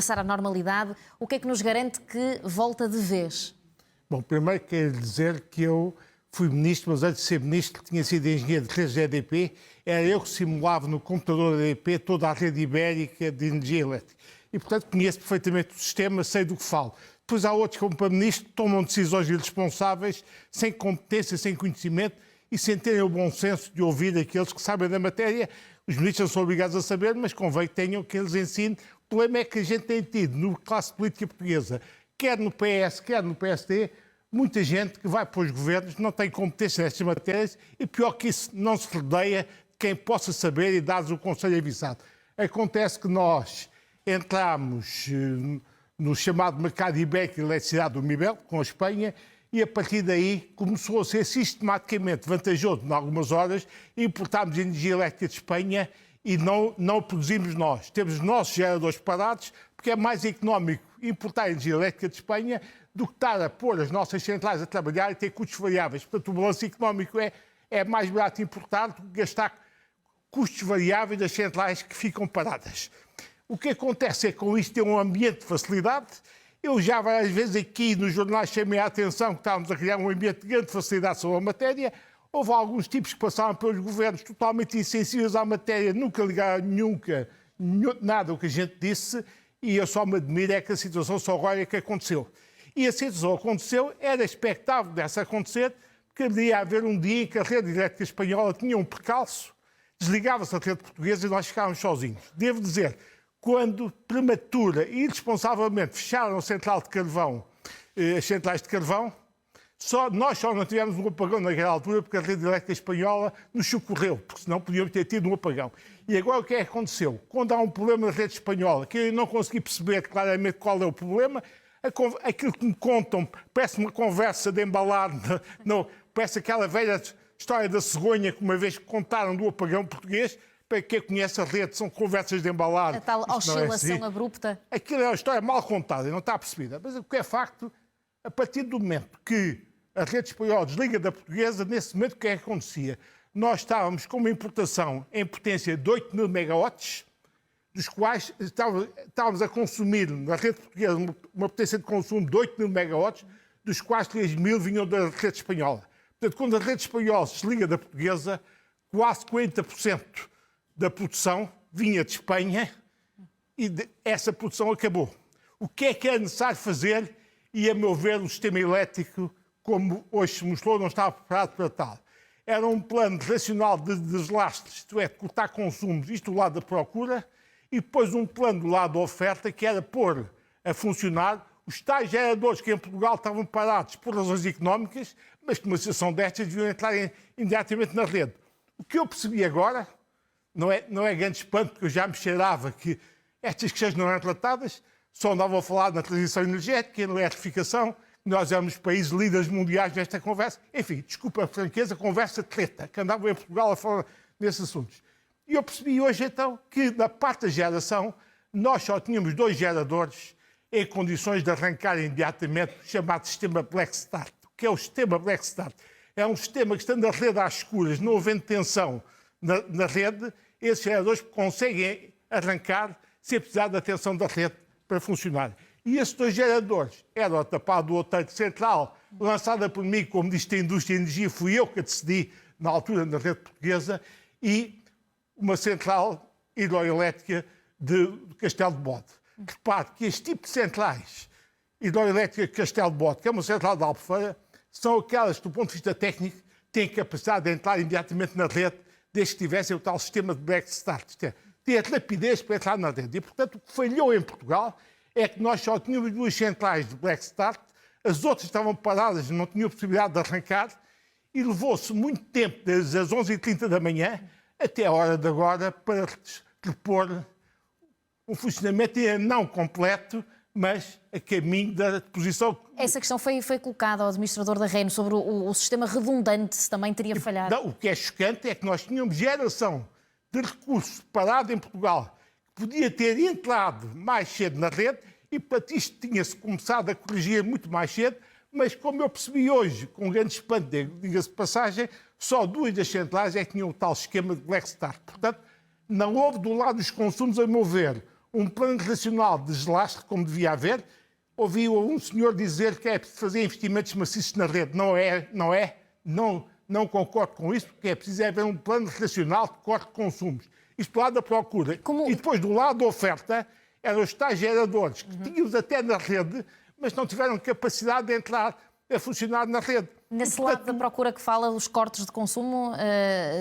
Passar à normalidade, o que é que nos garante que volta de vez? Bom, primeiro quero dizer que eu fui ministro, mas antes de ser ministro tinha sido engenheiro de redes da EDP, era eu que simulava no computador da EDP toda a rede ibérica de energia elétrica. E, portanto, conheço perfeitamente o sistema, sei do que falo. Depois há outros, como para ministro, que tomam decisões irresponsáveis, sem competência, sem conhecimento e sem terem o bom senso de ouvir aqueles que sabem da matéria. Os ministros não são obrigados a saber, mas convém que tenham que eles ensinem. O problema é que a gente tem tido, na classe política portuguesa, quer no PS, quer no PSD, muita gente que vai para os governos, não tem competência nestas matérias e, pior que isso, não se rodeia de quem possa saber e dar-lhes o conselho avisado. Acontece que nós entramos no chamado mercado ibérico de eletricidade do MIBEL, com a Espanha, e a partir daí começou a ser sistematicamente vantajoso, em algumas horas, importarmos energia elétrica de Espanha e não produzimos nós. Temos os nossos geradores parados, porque é mais económico importar energia elétrica de Espanha do que estar a pôr as nossas centrais a trabalhar e ter custos variáveis. Portanto, o balanço económico é mais barato importar do que gastar custos variáveis das centrais que ficam paradas. O que acontece é que com isto tem um ambiente de facilidade. Eu já várias vezes aqui nos jornais chamei a atenção que estávamos a criar um ambiente de grande facilidade sobre a matéria. Houve alguns tipos que passaram pelos governos totalmente insensíveis à matéria, nunca ligaram nada o que a gente disse, e eu só me admiro é que a situação só agora é que aconteceu. E a situação aconteceu, era expectável dessa acontecer, porque deveria haver um dia em que a rede elétrica espanhola tinha um percalço, desligava-se a rede portuguesa e nós ficávamos sozinhos. Devo dizer, quando prematura e irresponsavelmente fecharam a central de carvão, as centrais de carvão, nós só não tivemos um apagão naquela altura porque a rede elétrica espanhola nos socorreu, porque senão podíamos ter tido um apagão. E agora o que é que aconteceu? Quando há um problema na rede espanhola, que eu não consegui perceber claramente qual é o problema, aquilo que me contam parece uma conversa de embalar, parece aquela velha história da cegonha que uma vez contaram do apagão português. Para quem conhece a rede, são conversas de embalar. A tal oscilação assim abrupta. Aquilo é uma história mal contada e não está percebida. Mas o que é facto, a partir do momento que a rede espanhola desliga da portuguesa, nesse momento o que é que acontecia? Nós estávamos com uma importação em potência de 8.000 megawatts, dos quais estávamos a consumir na rede portuguesa uma potência de consumo de 8.000 megawatts, dos quais 3.000 vinham da rede espanhola. Portanto, quando a rede espanhola se desliga da portuguesa, quase 40% da produção vinha de Espanha e essa produção acabou. O que é necessário fazer? E, a meu ver, o sistema elétrico, como hoje se mostrou, não estava preparado para tal. Era um plano racional de deslastres, isto é, de cortar consumos, isto do lado da procura, e depois um plano do lado da oferta, que era pôr a funcionar os tais geradores que em Portugal estavam parados por razões económicas, mas que numa situação destas deviam entrar imediatamente na rede. O que eu percebi agora não é grande espanto, porque eu já me cheirava que estas questões não eram tratadas, só andavam a falar na transição energética, na eletrificação, nós éramos países líderes mundiais nesta conversa. Enfim, desculpa a franqueza, conversa treta, que andavam em Portugal a falar nesses assuntos. E eu percebi hoje, então, que na parte da geração, nós só tínhamos 2 geradores em condições de arrancar imediatamente o chamado sistema Black Start. O que é o sistema Black Start? É um sistema que, estando a rede às escuras, não havendo tensão na rede, esses geradores conseguem arrancar sem precisar da atenção da rede para funcionar. E esses 2 geradores eram a tapar do outeiro central, lançada por mim, como diz a Indústria e Energia, fui eu que a decidi na altura na rede portuguesa, e uma central hidroelétrica de Castelo de Bode. Repare que este tipo de centrais hidroelétricas de Castelo de Bode, que é uma central de Albufeira, são aquelas que, do ponto de vista técnico, têm capacidade de entrar imediatamente na rede, desde que tivessem o tal sistema de Black Start. Tem a rapidez para entrar na rede. E, portanto, o que falhou em Portugal é que nós só tínhamos 2 centrais de Black Start, as outras estavam paradas, não tinham possibilidade de arrancar, e levou-se muito tempo, desde as 11h30 da manhã até a hora de agora, para repor um funcionamento ainda não completo, mas a caminho da posição. Essa questão foi colocada ao administrador da REN sobre o sistema redundante, se também teria falhado. Não, o que é chocante é que nós tínhamos geração de recursos parado em Portugal, que podia ter entrado mais cedo na rede, e para isto tinha-se começado a corrigir muito mais cedo, mas como eu percebi hoje, com grande espanto, diga-se de passagem, só 2 das centrais é que tinham o tal esquema de Black Start. Portanto, não houve do lado dos consumos, a meu ver, um plano nacional de deslastre, como devia haver. Ouvi um senhor dizer que é preciso fazer investimentos maciços na rede. Não concordo com isso, porque é preciso haver um plano nacional de corte de consumos. Isto do lado da procura. E depois, do lado da oferta, eram os tais geradores, que tínhamos até na rede, mas não tiveram capacidade de entrar a funcionar na rede. Nesse lado da procura que fala, os cortes de consumo,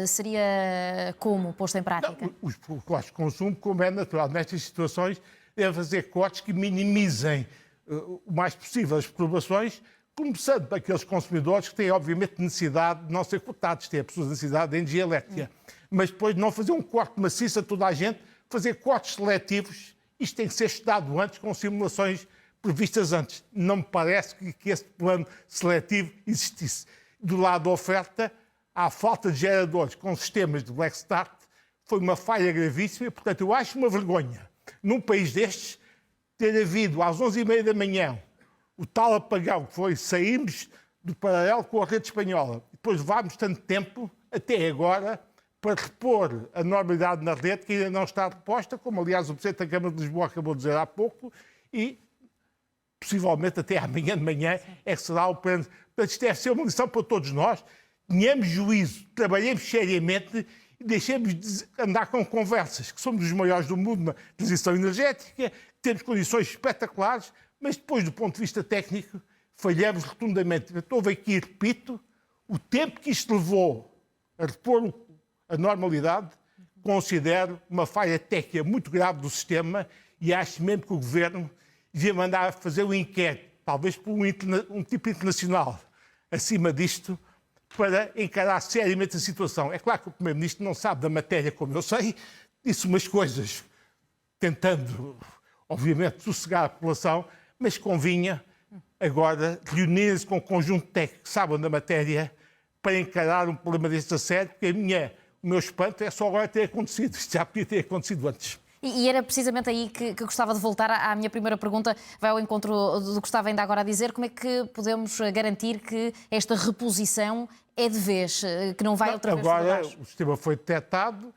seria como posto em prática? Não, os cortes de consumo, como é natural nestas situações, devem fazer cortes que minimizem o mais possível as perturbações, começando daqueles consumidores que têm, obviamente, necessidade de não ser cortados, têm a sua necessidade de energia elétrica. Mas depois não fazer um corte maciço a toda a gente, fazer cortes seletivos, isto tem que ser estudado antes, com simulações previstas antes. Não me parece que esse plano seletivo existisse. Do lado da oferta, há falta de geradores com sistemas de Black Start, foi uma falha gravíssima e, portanto, eu acho uma vergonha, num país destes, ter havido às 11h30 da manhã o tal apagão que foi saímos do paralelo com a rede espanhola. Depois levámos tanto tempo, até agora, para repor a normalidade na rede, que ainda não está reposta, como aliás o Presidente da Câmara de Lisboa acabou de dizer há pouco, e possivelmente até amanhã de manhã é que será o plano. Portanto, isto deve ser uma lição para todos nós. Tenhamos juízo, trabalhemos seriamente e deixemos de andar com conversas, que somos os maiores do mundo na transição energética, temos condições espetaculares, mas depois, do ponto de vista técnico, falhamos rotundamente. Houve aqui, repito, o tempo que isto levou a repor a normalidade, considero uma falha técnica muito grave do sistema e acho mesmo que o Governo devia mandar fazer um inquérito, talvez por um tipo internacional, acima disto, para encarar seriamente a situação. É claro que o Primeiro-Ministro não sabe da matéria, como eu sei, disse umas coisas tentando, obviamente, sossegar a população, mas convinha agora reunir-se com um conjunto técnico que sabem da matéria para encarar um problema deste a sério, porque o meu espanto é só agora ter acontecido. Isto já podia ter acontecido antes. E era precisamente aí que gostava de voltar à minha primeira pergunta, vai ao encontro do que estava ainda agora a dizer. Como é que podemos garantir que esta reposição é de vez, que não vai outra vez para Agora baixo? O sistema foi detectado,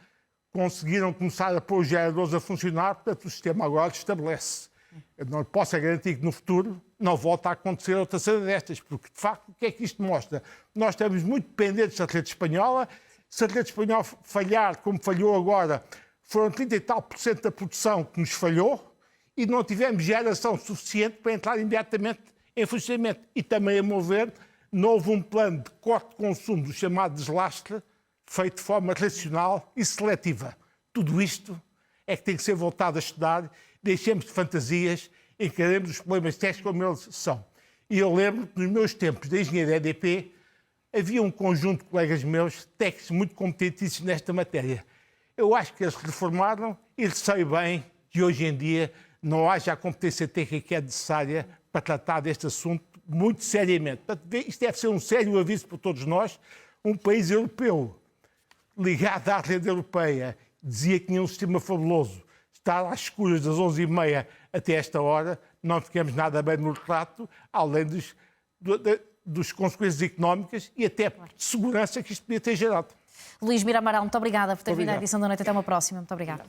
conseguiram começar a pôr os geradores a funcionar, portanto o sistema agora estabelece. Eu não posso garantir que no futuro não volta a acontecer outra cena destas, porque de facto o que é que isto mostra? Nós estamos muito dependentes da rede espanhola. Se a rede espanhola falhar, como falhou agora, foram 30 e tal % da produção que nos falhou e não tivemos geração suficiente para entrar imediatamente em funcionamento. E também, a meu ver, não houve um plano de corte de consumo do chamado deslastre feito de forma racional e seletiva. Tudo isto é que tem que ser voltado a estudar. Deixemos de fantasias, encaremos os problemas técnicos como eles são. E eu lembro que nos meus tempos de engenharia EDP havia um conjunto de colegas meus, técnicos muito competentes nesta matéria. Eu acho que eles reformaram e sei bem que hoje em dia não haja a competência técnica que é necessária para tratar deste assunto muito seriamente. Isto deve ser um sério aviso para todos nós. Um país europeu ligado à rede europeia dizia que tinha um sistema fabuloso. Estar às escuras das 11h30 até esta hora, não ficamos nada bem no retrato, além dos consequências económicas e até de segurança que isto podia ter gerado. Luís Mira Amaral, muito obrigada por ter vindo à edição da noite. Até uma próxima. Muito obrigada.